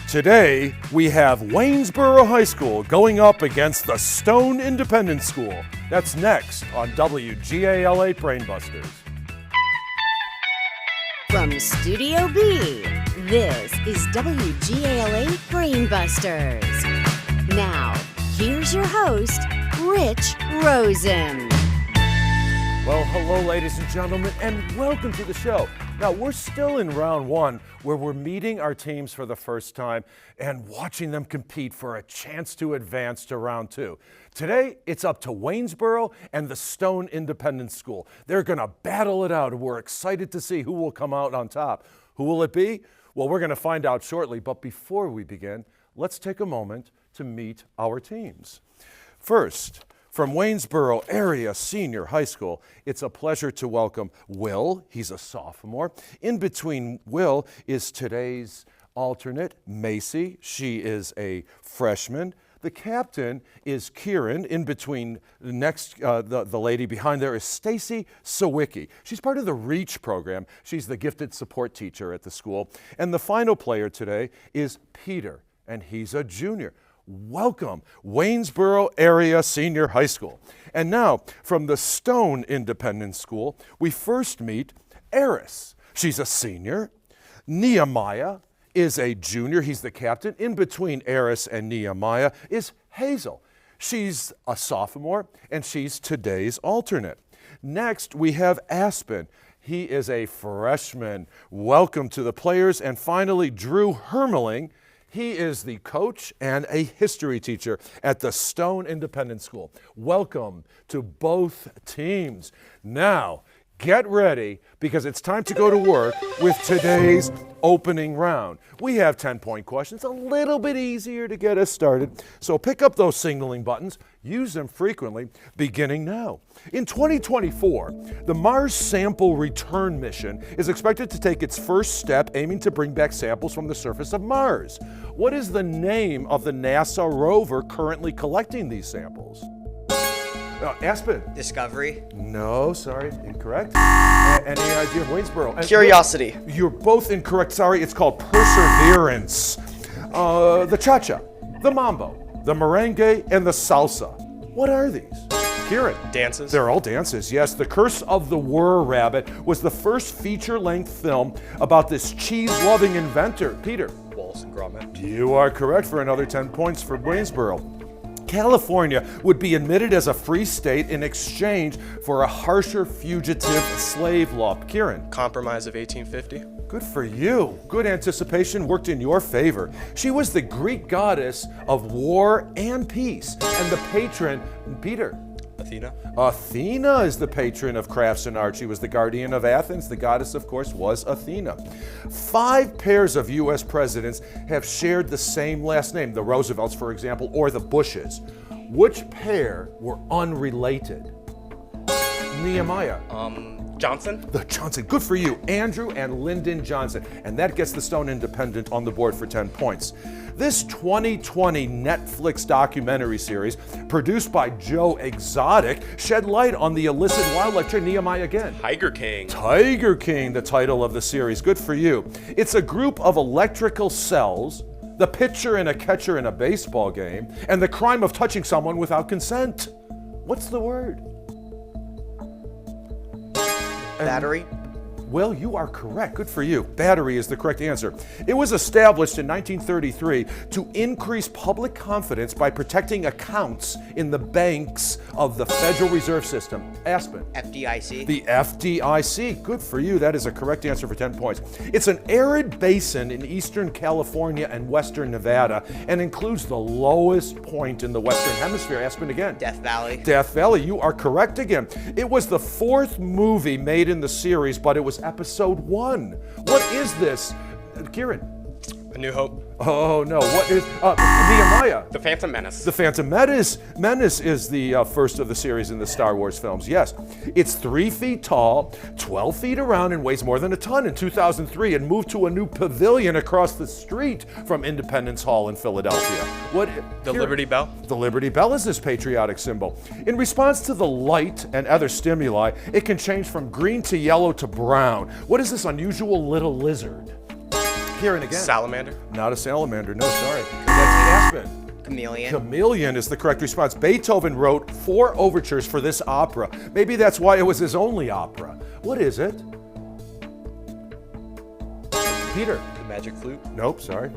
Today, we have Waynesboro High School going up against the Stone Independent School. That's next on WGALA Brainbusters. From Studio B, this is WGALA Brainbusters. Now, here's your host, Rich Rosen. Well, hello, ladies and gentlemen, and welcome to the show. Now, we're still in round one, where we're meeting our teams for the first time and watching them compete for a chance to advance to round two. Today, it's up to Waynesboro and the Stone Independent School. They're going to battle it out, and we're excited to see who will come out on top. Who will it be? Well, we're going to find out shortly, but before we begin, let's take a moment to meet our teams. First, from Waynesboro Area Senior High School, it's a pleasure to welcome Will. He's a sophomore. In between Will is today's alternate, Macy. She is a freshman. The captain is Kieran. In between the lady behind there is Stacy Sawicki. She's part of the REACH program. She's the gifted support teacher at the school. And the final player today is Peter, and he's a junior. Welcome, Waynesboro Area Senior High School. And now, from the Stone Independent School, we first meet Eris. She's a senior. Nehemiah is a junior. He's the captain. In between Eris and Nehemiah is Hazel. She's a sophomore, and she's today's alternate. Next, we have Aspen. He is a freshman. Welcome to the players. And finally, Drew Hermeling. He is the coach and a history teacher at the Stone Independent School. Welcome to both teams. Now, get ready, because it's time to go to work with today's opening round. We have 10-point questions, a little bit easier to get us started. So pick up those signaling buttons, use them frequently, beginning now. In 2024, the Mars Sample Return Mission is expected to take its first step, aiming to bring back samples from the surface of Mars. What is the name of the NASA rover currently collecting these samples? Aspen. Discovery. No, sorry, incorrect. Any idea of Waynesboro? Curiosity. You're both incorrect, sorry. It's called Perseverance. The cha-cha, the mambo, the merengue, and the salsa. What are these? Kieran. Dances. They're all dances, yes. The Curse of the Were Rabbit was the first feature-length film about this cheese-loving inventor. Peter. Wallace and Gromit. You are correct for another 10 points for Waynesboro. California would be admitted as a free state in exchange for a harsher fugitive slave law. Kieran. Compromise of 1850. Good for you. Good anticipation worked in your favor. She was the Greek goddess of war and peace, and the patron, Peter. Athena. Athena is the patron of crafts and art. She was the guardian of Athens. The goddess, of course, was Athena. 5 pairs of U.S. presidents have shared the same last name, the Roosevelts, for example, or the Bushes. Which pair were unrelated? Nehemiah. Johnson. The Johnson. Good for you. Andrew and Lyndon Johnson. And that gets the Stone Independent on the board for 10 points. This 2020 Netflix documentary series, produced by Joe Exotic, shed light on the illicit wildlife trade. Nehemiah again. Tiger King. Tiger King, the title of the series. Good for you. It's a group of electrical cells, the pitcher and a catcher in a baseball game, and the crime of touching someone without consent. What's the word? Battery. Well, you are correct. Good for you. Battery is the correct answer. It was established in 1933 to increase public confidence by protecting accounts in the banks of the Federal Reserve System. Aspen. FDIC. The FDIC. Good for you. That is a correct answer for 10 points. It's an arid basin in eastern California and western Nevada, and includes the lowest point in the Western Hemisphere. Aspen again. Death Valley. Death Valley. You are correct again. It was the 4th movie made in the series, but it was episode 1. What is this? Kieran. A New Hope. Oh, no. What is Nehemiah? The Phantom Menace. The Phantom Menace is the first of the series in the Star Wars films. Yes. It's 3 feet tall, 12 feet around, and weighs more than a ton. In 2003, it moved to a new pavilion across the street from Independence Hall in Philadelphia. What? The Liberty Bell. The Liberty Bell is this patriotic symbol. In response to the light and other stimuli, it can change from green to yellow to brown. What is this unusual little lizard? Kieran again. Salamander. Not a salamander, no, sorry. That's Aspen. Chameleon. Chameleon is the correct response. Beethoven wrote 4 overtures for this opera. Maybe that's why it was his only opera. What is it? Peter. The Magic Flute. Nope, sorry.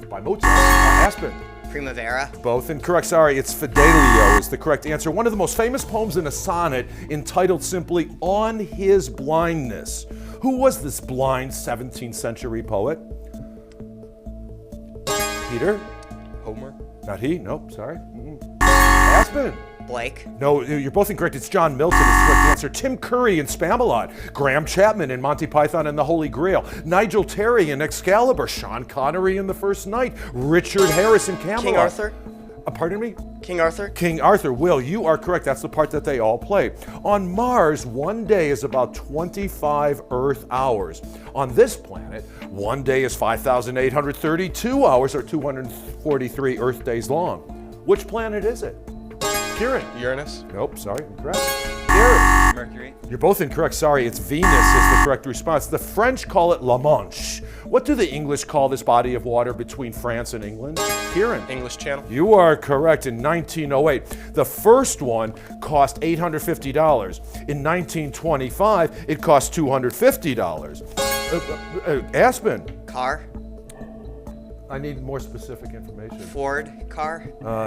By Mozart. Aspen. Primavera. Both incorrect. Sorry, it's Fidelio is the correct answer. One of the most famous poems in a sonnet entitled simply On His Blindness. Who was this blind 17th century poet? Peter? Homer. Not he. Nope, sorry. Aspen. Blake. No, you're both incorrect. It's John Milton is the correct answer. Tim Curry in Spamalot. Graham Chapman in Monty Python and the Holy Grail. Nigel Terry in Excalibur. Sean Connery in The First Knight. Richard Harris in Camelot. King Arthur. Pardon me? King Arthur. King Arthur. Will, you are correct. That's the part that they all play. On Mars, one day is about 25 Earth hours. On this planet, one day is 5,832 hours or 243 Earth days long. Which planet is it? Kieran. Uranus. Nope, sorry, incorrect. Eric. Mercury. You're both incorrect. Sorry, it's Venus is the correct response. The French call it La Manche. What do the English call this body of water between France and England? Kieran. English Channel. You are correct. In 1908, the first one cost $850. In 1925, it cost $250. Aspen. Car. I need more specific information. Ford car.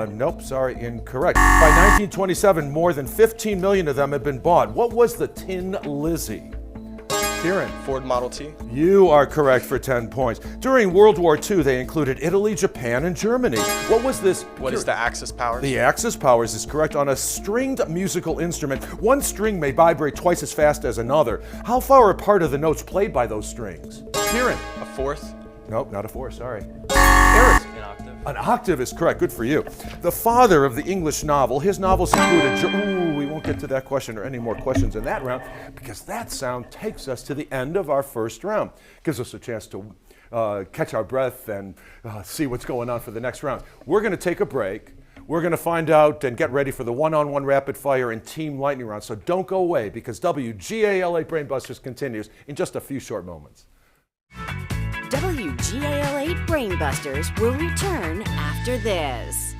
Nope, sorry, incorrect. By 1927, more than 15 million of them had been bought. What was the Tin Lizzie? Kieran. Ford Model T. You are correct for 10 points. During World War II, they included Italy, Japan, and Germany. What was this? What is the Axis power? The Axis powers is correct. On a stringed musical instrument, one string may vibrate twice as fast as another. How far apart are the notes played by those strings? Kieran. A fourth. Nope, not a 4, sorry. Eric. An octave. An octave is correct. Good for you. The father of the English novel. His novels included. Ooh, we won't get to that question or any more questions in that round because that sound takes us to the end of our first round. Gives us a chance to catch our breath and see what's going on for the next round. We're going to take a break. We're going to find out and get ready for the one-on-one rapid fire and team lightning round. So don't go away because WGAL8 Brainbusters continues in just a few short moments. WGAL8 Brainbusters will return after this.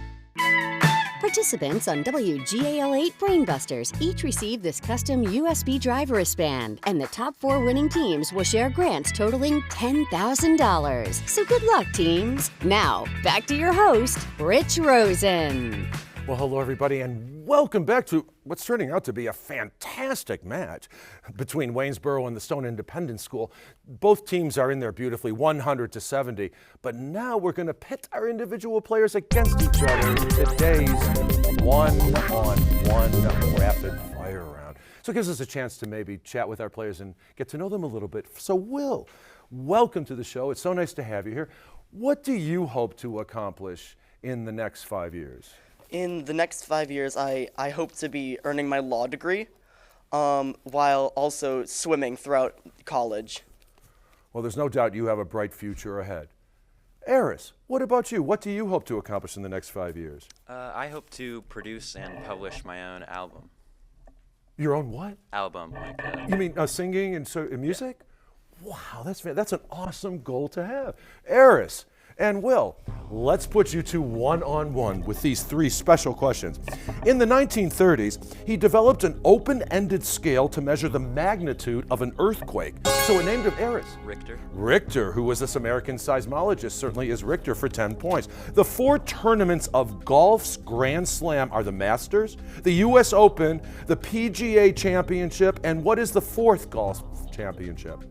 Participants on WGAL8 Brainbusters each receive this custom USB drive wristband, and the top 4 winning teams will share grants totaling $10,000. So good luck, teams. Now, back to your host, Rich Rosen. Well, hello, everybody, and welcome back to what's turning out to be a fantastic match between Waynesboro and the Stone Independent School. Both teams are in there beautifully, 100-70. But now we're going to pit our individual players against each other in today's one-on-one rapid fire round. So it gives us a chance to maybe chat with our players and get to know them a little bit. So, Will, welcome to the show. It's so nice to have you here. What do you hope to accomplish in the next 5 years? In the next 5 years, I hope to be earning my law degree while also swimming throughout college. Well, there's no doubt you have a bright future ahead. Eris, what about you? What do you hope to accomplish in the next 5 years? I hope to produce and publish my own album. Your own what? Album, You mean singing and music? Wow, that's an awesome goal to have. Eris and Will, let's put you two one-on-one with these 3 special questions. In the 1930s, he developed an open-ended scale to measure the magnitude of an earthquake. So it named him Eris. Richter. Richter, who was this American seismologist, certainly is Richter for 10 points. The 4 tournaments of golf's Grand Slam are the Masters, the US Open, the PGA Championship, and what is the 4th golf championship?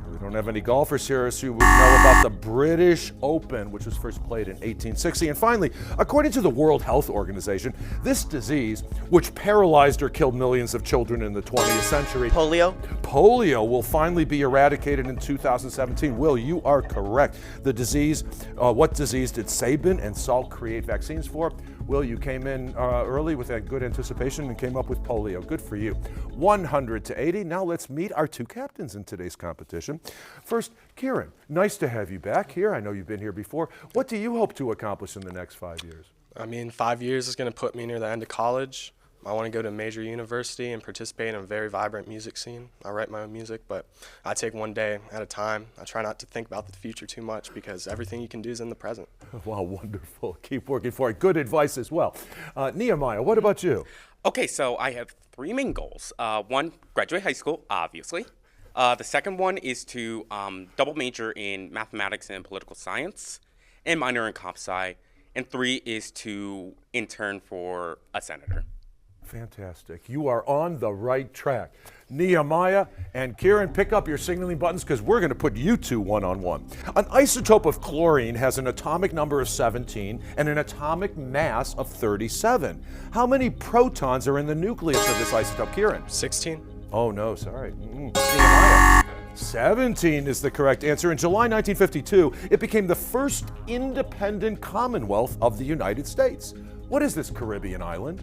We don't have any golfers here, so you would know about the British Open, which was first played in 1860. And finally, according to the World Health Organization, this disease, which paralyzed or killed millions of children in the 20th century, polio will finally be eradicated in 2017. Will, you are correct. The disease, what disease did Sabin and Salk create vaccines for? Will, you came in early with that good anticipation and came up with polio. Good for you. 100-80. Now let's meet our 2 captains in today's competition. First, Kieran, nice to have you back here. I know you've been here before. What do you hope to accomplish in the next 5 years? I mean, 5 years is going to put me near the end of college. I want to go to a major university and participate in a very vibrant music scene. I write my own music, but I take one day at a time. I try not to think about the future too much because everything you can do is in the present. Wow, wonderful. Keep working for it. Good advice as well. Nehemiah, what about you? Okay, so I have three main goals. One, graduate high school, obviously. The second one is to double major in mathematics and political science and minor in comp sci. And three is to intern for a senator. Fantastic. You are on the right track. Nehemiah and Kieran, pick up your signaling buttons because we're going to put you two one-on-one. An isotope of chlorine has an atomic number of 17 and an atomic mass of 37. How many protons are in the nucleus of this isotope, Kieran? 16? Oh, no, sorry. Nehemiah. 17 is the correct answer. In July 1952, it became the first independent commonwealth of the United States. What is this Caribbean island?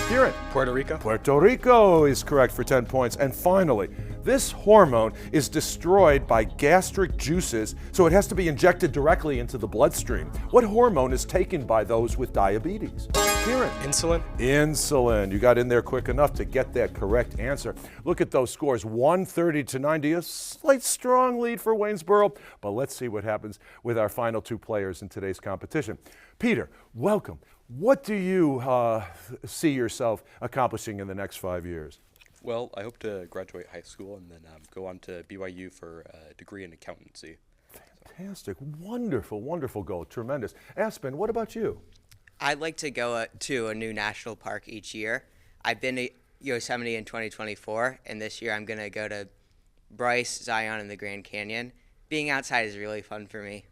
Kieran. Puerto Rico? Puerto Rico is correct for 10 points. And finally, this hormone is destroyed by gastric juices, so it has to be injected directly into the bloodstream. What hormone is taken by those with diabetes? Kieran. Insulin? Insulin. You got in there quick enough to get that correct answer. Look at those scores, 130 to 90, a slight strong lead for Waynesboro, but let's see what happens with our final two players in today's competition. Peter, welcome. What do you see yourself accomplishing in the next 5 years? Well, I hope to graduate high school and then go on to BYU for a degree in accountancy. Fantastic. Wonderful, wonderful goal. Tremendous. Aspen, what about you? I'd like to go to a new national park each year. I've been to Yosemite in 2024, and this year I'm going to go to Bryce, Zion, and the Grand Canyon. Being outside is really fun for me.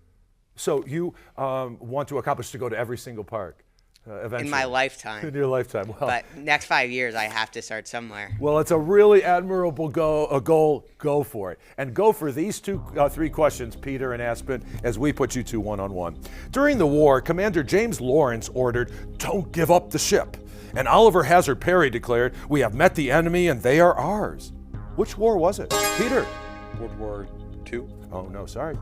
So you want to accomplish to go to every single park? Eventually. In my lifetime. In your lifetime. Well, but next 5 years, I have to start somewhere. Well, it's a really admirable goal. Go for it. And go for these three questions, Peter and Aspen, as we put you two one-on-one. During the war, Commander James Lawrence ordered, "Don't give up the ship." And Oliver Hazard Perry declared, "We have met the enemy and they are ours." Which war was it? Peter? World War II? Oh, no, sorry.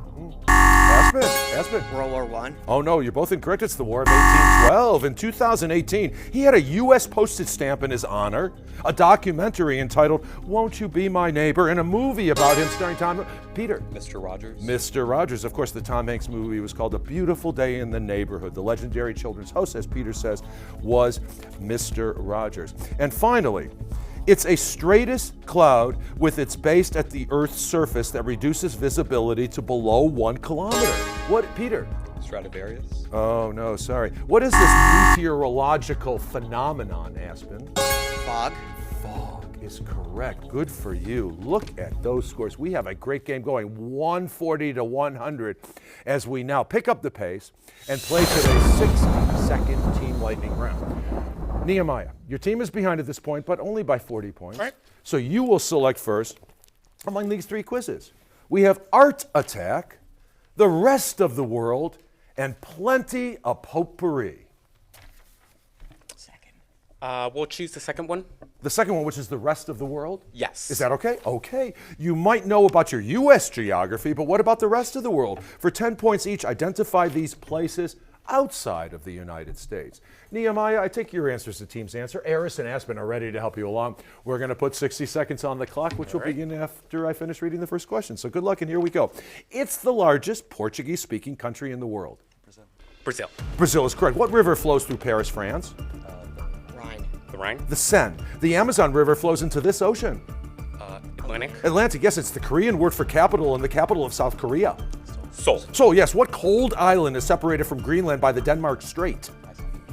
Aspen. World War I. Oh, no, you're both incorrect. It's the War of 1812. In 2018, he had a U.S. postage stamp in his honor, a documentary entitled "Won't You Be My Neighbor," and a movie about him starring Tom. Peter. Mr. Rogers? Mr. Rogers. Of course, the Tom Hanks movie was called A Beautiful Day in the Neighborhood. The legendary children's host, as Peter says, was Mr. Rogers. And finally, it's a straightest cloud with its base at the Earth's surface that reduces visibility to below 1 kilometer. What, Peter? Stradivarius? Oh, no, sorry. What is this meteorological phenomenon, Aspen? Fog. Fog is correct. Good for you. Look at those scores. We have a great game going, 140 to 100, as we now pick up the pace and play today's 60-second Team Lightning round. Nehemiah, your team is behind at this point, but only by 40 points. All right. So you will select first among these three quizzes. We have Art Attack, The Rest of the World, and plenty of potpourri. Second. We'll choose the second one. The second one, which is The Rest of the World? Yes. Is that okay? Okay. You might know about your U.S. geography, but what about the rest of the world? For 10 points each, identify these places outside of the United States. Nehemiah, I take your answers to team's answer. Eris and Aspen are ready to help you along. We're going to put 60 seconds on the clock, which will begin after I finish reading the first question. So good luck, and here we go. It's the largest Portuguese-speaking country in the world. Brazil. Brazil is correct. What river flows through Paris, France? Rhine. The Rhine. The Seine. The Amazon River flows into this ocean. Atlantic. Atlantic, yes, it's the Korean word for capital and the capital of South Korea. Seoul. Seoul, yes. What cold island is separated from Greenland by the Denmark Strait?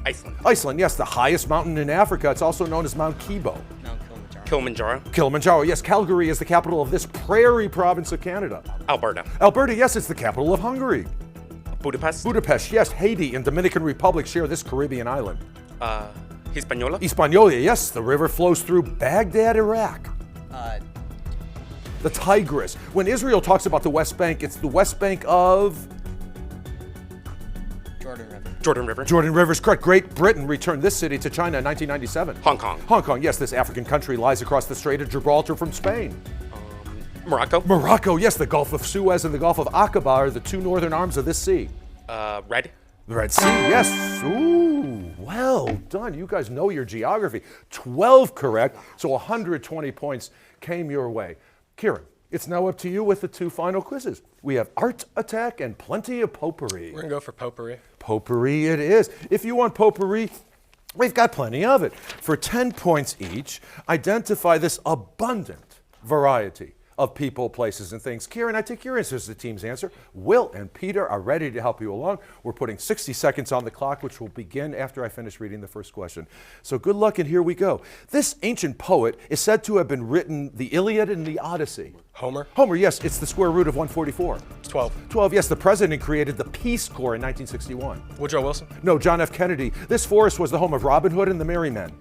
Iceland. Iceland, yes. The highest mountain in Africa. It's also known as Mount Kibo. Mount Kilimanjaro. Kilimanjaro. Kilimanjaro, yes. Calgary is the capital of this prairie province of Canada. Alberta. Alberta, yes. It's the capital of Hungary. Budapest. Budapest, yes. Haiti and Dominican Republic share this Caribbean island. Hispaniola. Hispaniola, yes. The river flows through Baghdad, Iraq. The Tigris. When Israel talks about the West Bank, it's the West Bank of? Jordan River. Jordan River. Jordan River is correct. Great Britain returned this city to China in 1997. Hong Kong. Hong Kong, yes. This African country lies across the Strait of Gibraltar from Spain. Morocco. Morocco, yes. The Gulf of Suez and the Gulf of Aqaba are the two northern arms of this sea. Red. The Red Sea, yes. Ooh, well done. You guys know your geography. 12 correct, so 120 points came your way. Kieran, it's now up to you with the 2 final quizzes. We have art attack and plenty of potpourri. We're going to go for potpourri. Potpourri it is. If you want potpourri, we've got plenty of it. For 10 points each, identify this abundant variety of people, places, and things. Kieran, I take your answer as the team's answer. Will and Peter are ready to help you along. We're putting 60 seconds on the clock, which will begin after I finish reading the first question. So good luck, and here we go. This ancient poet is said to have been written the Iliad and the Odyssey. Homer. Homer, yes, it's the square root of 144. 12. 12, yes, the president created the Peace Corps in 1961. Woodrow Wilson. No, John F. Kennedy. This forest was the home of Robin Hood and the Merry Men.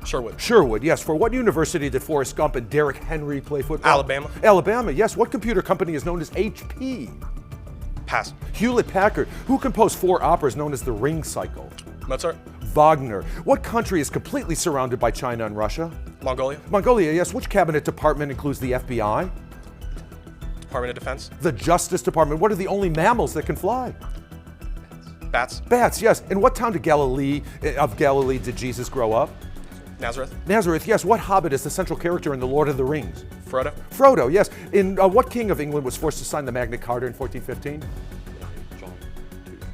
Sherwood. Sherwood, yes. For what university did Forrest Gump and Derrick Henry play football? Alabama. Alabama, yes. What computer company is known as HP? Pass. Hewlett-Packard. Who composed 4 operas known as the Ring Cycle? Mozart. Wagner. What country is completely surrounded by China and Russia? Mongolia. Mongolia, yes. Which cabinet department includes the FBI? Department of Defense. The Justice Department. What are the only mammals that can fly? Bats. Bats, yes. In what town of Galilee did Jesus grow up? Nazareth. Nazareth, yes. What hobbit is the central character in The Lord of the Rings? Frodo. Frodo, yes. In what king of England was forced to sign the Magna Carta in 1415?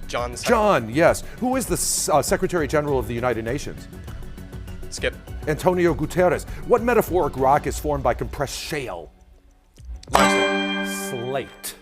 John II. John, yes. Who is the Secretary General of the United Nations? Skip. Antonio Guterres. What metaphoric rock is formed by compressed shale? Limestone. Slate.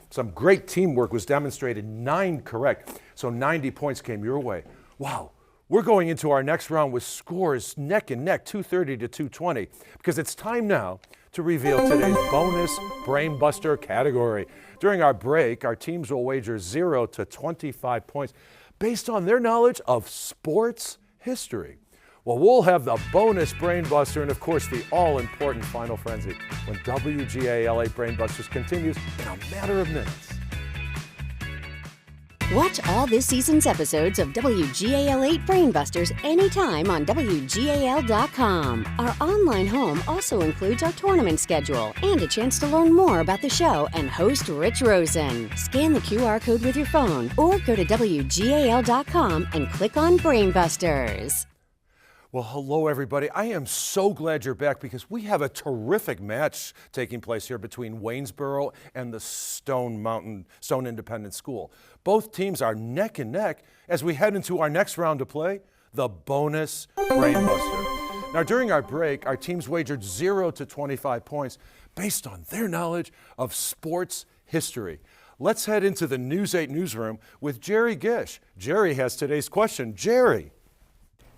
Some great teamwork was demonstrated. 9 correct. So 90 points came your way. Wow. We're going into our next round with scores neck and neck, 230 to 220, because it's time now to reveal today's bonus Brain Buster category. During our break, our teams will wager 0 to 25 points based on their knowledge of sports history. Well, we'll have the bonus Brain Buster and, of course, the all-important Final Frenzy when WGA-L8 Brain Busters continues in a matter of minutes. Watch all this season's episodes of WGAL8 Brainbusters anytime on WGAL.com. Our online home also includes our tournament schedule and a chance to learn more about the show and host Rich Rosen. Scan the QR code with your phone or go to WGAL.com and click on Brainbusters. Well, hello, everybody. I am so glad you're back because we have a terrific match taking place here between Waynesboro and the Stone Independent School. Both teams are neck and neck as we head into our next round to play, the bonus Brain Buster. Now, during our break, our teams wagered 0 to 25 points based on their knowledge of sports history. Let's head into the News 8 newsroom with Jerry Gish. Jerry has today's question. Jerry.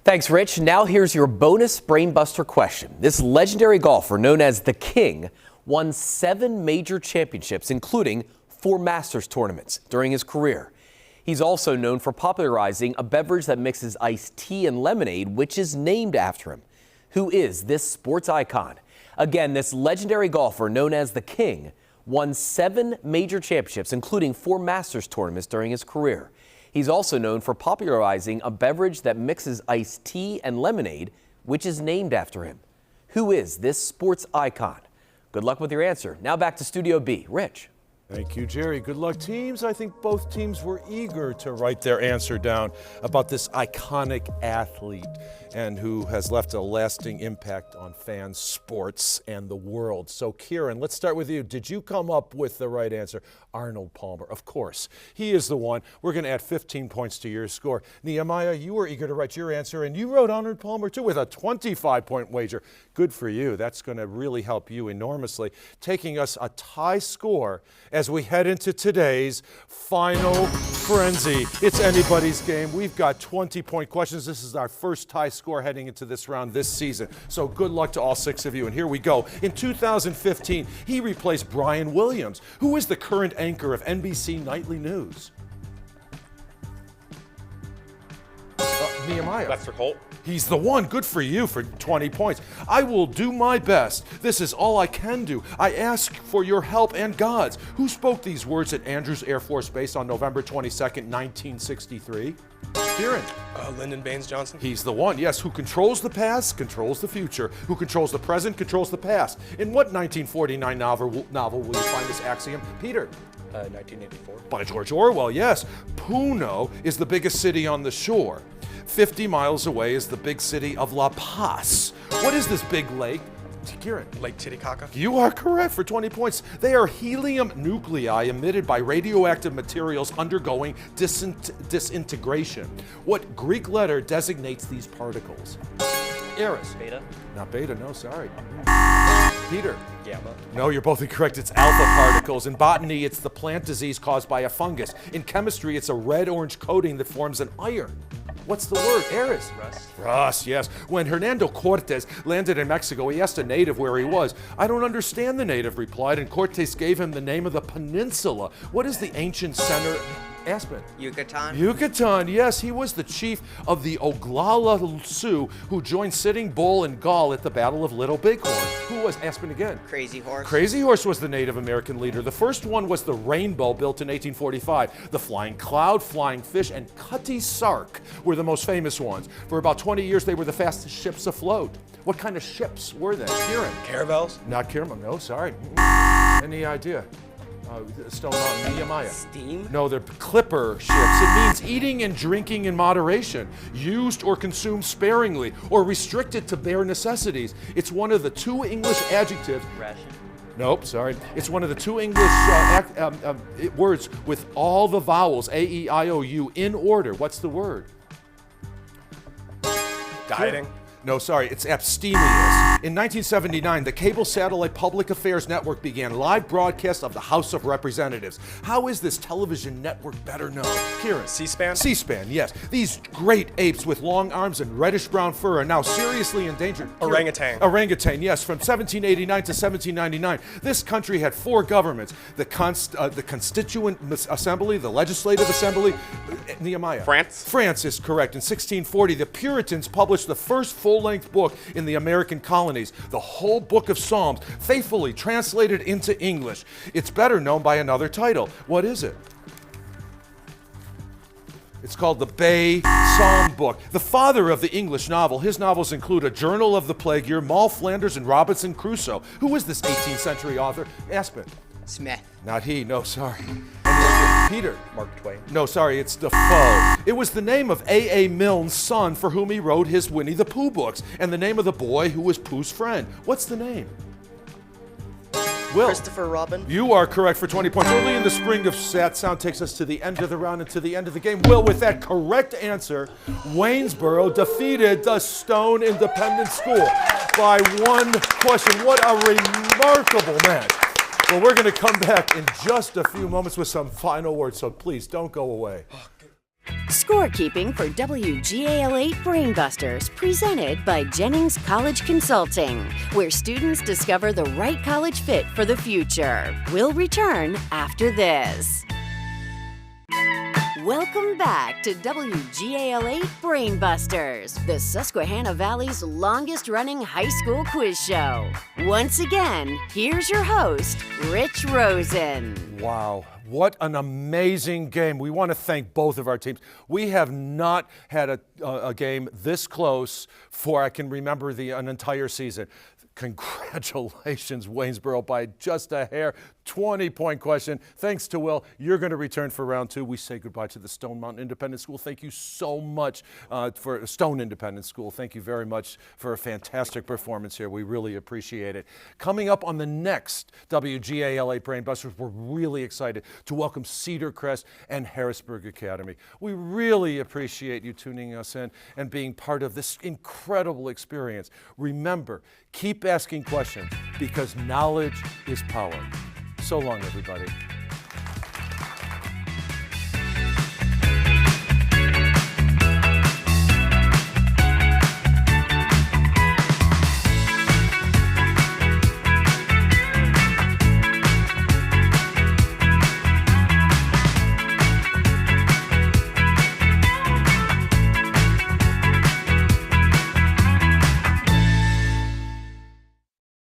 Thanks, Rich. Now here's your bonus Brainbuster question. This legendary golfer, known as the King, won 7 major championships, including 4 Masters tournaments during his career. He's also known for popularizing a beverage that mixes iced tea and lemonade, which is named after him. Who is this sports icon? Again, this legendary golfer, known as the King, won 7 major championships, including 4 Masters tournaments during his career. He's also known for popularizing a beverage that mixes iced tea and lemonade, which is named after him. Who is this sports icon? Good luck with your answer. Now back to Studio B. Rich. Thank you, Jerry. Good luck, teams. I think both teams were eager to write their answer down about this iconic athlete and who has left a lasting impact on fans, sports, and the world. So, Kieran, let's start with you. Did you come up with the right answer? Arnold Palmer, of course. He is the one. We're going to add 15 points to your score. Nehemiah, you were eager to write your answer, and you wrote Arnold Palmer, too, with a 25-point wager. Good for you. That's going to really help you enormously, taking us a tie score as we head into today's Final Frenzy. It's anybody's game. We've got 20-point questions. This is our first tie score heading into this round this season. So good luck to all 6 of you. And here we go. In 2015, he replaced Brian Williams, who is the current anchor of NBC Nightly News. Nehemiah. Lester Holt. He's the one. Good for you for 20 points. I will do my best. This is all I can do. I ask for your help and God's. Who spoke these words at Andrews Air Force Base on November 22nd, 1963? Kieran. Lyndon Baines Johnson. He's the one, yes. Who controls the past, controls the future. Who controls the present, controls the past. In what 1949 novel will you find this axiom? Peter. 1984. By George Orwell, yes. Puno is the biggest city on the shore. 50 miles away is the big city of La Paz. What is this big lake? Kieran. Lake Titicaca. You are correct for 20 points. They are helium nuclei emitted by radioactive materials undergoing disintegration. What Greek letter designates these particles? Eris. Beta. Not beta, no, sorry. Peter. Gamma. No, you're both incorrect. It's alpha particles. In botany, it's the plant disease caused by a fungus. In chemistry, it's a red-orange coating that forms an iron. What's the word? Eris. Rust. Rust, yes. When Hernando Cortes landed in Mexico, he asked a native where he was. I don't understand, the native replied, and Cortes gave him the name of the peninsula. What is the ancient center? Aspen. Yucatan. Yucatan, yes. He was the chief of the Oglala Sioux who joined Sitting Bull and Gaul at the Battle of Little Bighorn. Who was Aspen again? Crazy Horse. Crazy Horse was the Native American leader. The first one was the Rainbow, built in 1845. The Flying Cloud, Flying Fish, and Cutty Sark were the most famous ones. For about 20 years, they were the fastest ships afloat. What kind of ships were they? Kieran. Caravels. Not Kieran, no, sorry. Any idea? Stone Mountain, Nehemiah. Steam? No, they're clipper ships. It means eating and drinking in moderation, used or consumed sparingly, or restricted to bare necessities. It's one of the two English adjectives. Ration. Nope, sorry. It's one of the two English words with all the vowels, A, E, I, O, U, in order. What's the word? Dieting. No, sorry, it's abstemious. In 1979, the Cable Satellite Public Affairs Network began live broadcast of the House of Representatives. How is this television network better known? Kieran. C-SPAN? C-SPAN, yes. These great apes with long arms and reddish-brown fur are now seriously endangered. Kieran. Orangutan. Orangutan, yes. From 1789 to 1799, this country had four governments. The Constituent Assembly, the Legislative Assembly, Nehemiah. France. France is correct. In 1640, the Puritans published the first full-length book in the American colonies, the whole book of Psalms, faithfully translated into English. It's better known by another title. What is it? It's called the Bay Psalm Book. The father of the English novel. His novels include A Journal of the Plague Year, Moll Flanders, and Robinson Crusoe. Who was this 18th century author? Aspen. Smith. Not he, no, sorry. Peter. Mark Twain. No, sorry, it's Defoe. It was the name of A.A. Milne's son for whom he wrote his Winnie the Pooh books, and the name of the boy who was Pooh's friend. What's the name? Will. Christopher Robin. You are correct for 20 points. Early in the spring of Sat Sound takes us to the end of the round and to the end of the game. Will, with that correct answer, Waynesboro defeated the Stone Independent School by one question. What a remarkable match. Well, we're going to come back in just a few moments with some final words, so please don't go away. Scorekeeping for WGAL8 Brainbusters, presented by Jennings College Consulting, where students discover the right college fit for the future. We'll return after this. Welcome back to WGAL8 Brainbusters, the Susquehanna Valley's longest-running high school quiz show. Once again, here's your host, Rich Rosen. Wow, what an amazing game. We want to thank both of our teams. We have not had a game this close for, I can remember, an entire season. Congratulations, Waynesboro, by just a hair. 20-point question. Thanks to Will. You're going to return for round two. We say goodbye to the Stone Mountain Independent School. Thank you so much for Stone Independent School. Thank you very much for a fantastic performance here. We really appreciate it. Coming up on the next WGAL8 Brainbusters, we're really excited to welcome Cedar Crest and Harrisburg Academy. We really appreciate you tuning us in and being part of this incredible experience. Remember, keep asking questions because knowledge is power. So long, everybody.